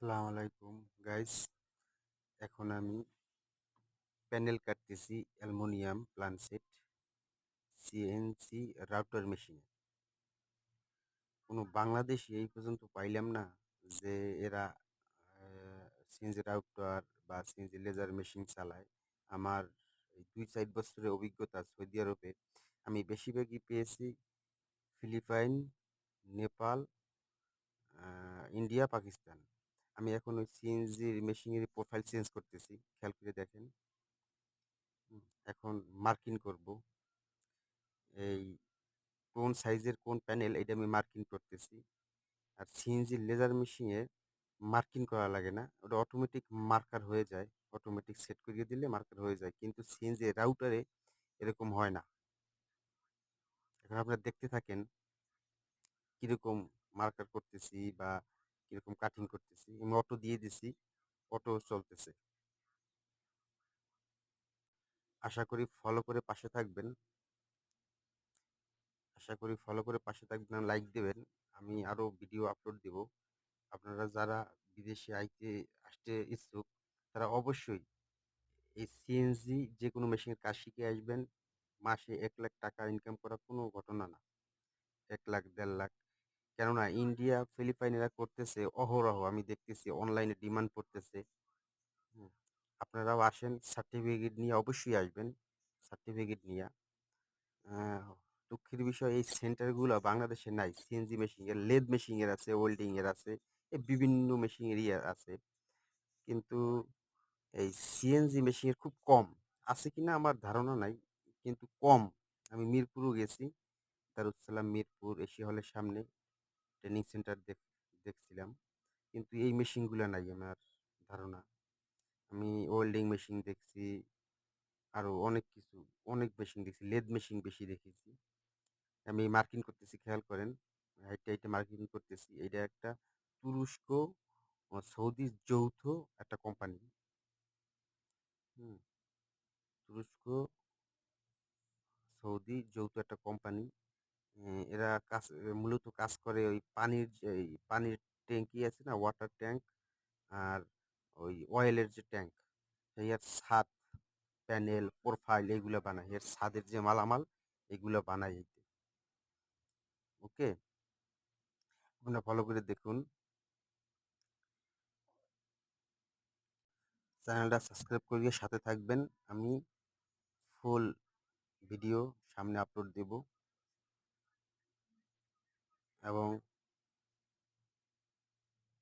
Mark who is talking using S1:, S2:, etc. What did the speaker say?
S1: আসসালামু আলাইকুম গাইস। এখন আমি প্যানেল কাটতেছি অ্যালুমিনিয়াম প্লানসেট সিএনসি রাউটার মেশিনে। কোনো বাংলাদেশি এই পর্যন্ত পাইলাম না যে এরা সিএনজি রাউটার বা সিএনজি লেজার মেশিন চালায়। আমার এই 2-4 বছরের অভিজ্ঞতা সৌদি আরবে আমি বেশিরভাগই পেয়েছি ফিলিপাইন, নেপাল, ইন্ডিয়া, পাকিস্তান। আমি এখন ওই সিএনজির মেশিনের প্রোফাইল চেঞ্জ করতেছি, খেয়াল করে দেখেন। এখন মার্কিং করব এই কোন সাইজের কোন প্যানেল, এটা আমি মার্কিং করতেছি। আর সিএনজি লেজার মেশিনে মার্কিং করা লাগে না, ওটা অটোমেটিক মার্কার হয়ে যায়। অটোমেটিক সেট করিয়ে দিলে মার্কার হয়ে যায়, কিন্তু সিএনজি রাউটারে এরকম হয় না। এখন আপনারা দেখতে থাকেন কিরকম মার্কার করতেছি বা কিরকম কাটিং করতেছি। আমি অটো দিয়ে দিছি, অটো চলতেছে। আশা করি ফলো করে পাশে থাকবেন। আর লাইক দেবেন। আমি আরো ভিডিও আপলোড দিব। আপনারা যারা বিদেশে আসতে ইচ্ছুক, তারা অবশ্যই এই সিএনজি যে কোনো মেশিনের কাজ শিখে আসবেন। মাসে 1 লাখ টাকা ইনকাম করা কোনো ঘটনা না। 1 লাখ 1.5 লাখ, কেননা ইন্ডিয়া, ফিলিপাইন এরা করতেছে অহরহ, আমি দেখতেছি অনলাইনে ডিমান্ড পড়তেছে। হুম, আপনারাও আসেন, সার্টিফিকেট নিয়ে অবশ্যই আসবেন। সার্টিফিকেট নিয়ে দুঃখের বিষয় এই সেন্টারগুলো বাংলাদেশে নাই। সিএনজি মেশিন এর, লেদ মেশিন এর আছে, ওয়েল্ডিং এর আছে, এই বিভিন্ন মেশিনেরই আছে, কিন্তু এই সিএনজি মেশিনের খুব কম। আছে কিনা আমার ধারণা নাই, কিন্তু কম। আমি মিরপুরও গেছি, দারুসালাম মিরপুর এশিয়া হলের সামনে ট্রেনিং সেন্টার দেখছিলাম, কিন্তু এই মেশিনগুলো নাই আমার ধারণা। আমি ওয়েল্ডিং মেশিন দেখছি, আরো অনেক কিছু, অনেক মেশিন দেখছি, লেদ মেশিন বেশি দেখেছি। আমি মার্কিং করতেছি, খেয়াল করেন। হাইটে মার্কিং করতেছি। এটা একটা তুরস্ক ও সৌদি যৌথ একটা কোম্পানি। হুম, তুরস্ক সৌদি যৌথ একটা কোম্পানি। এরা মূলত কাজ করে ওই এই পানির ট্যাঙ্কি আছে না, ওয়াটার ট্যাঙ্ক, আর ওই অয়েলের যে ট্যাঙ্ক, এর ছাদ, প্যানেল, প্রোফাইল এগুলো বানায়। এর ছাদের যে মালামাল এগুলো বানায় এইতে। ওকে, আপনারা ফলো করে দেখুন। চ্যানেলটা সাবস্ক্রাইব করিয়ে সাথে থাকবেন। আমি ফুল ভিডিও সামনে আপলোড দেব, এবং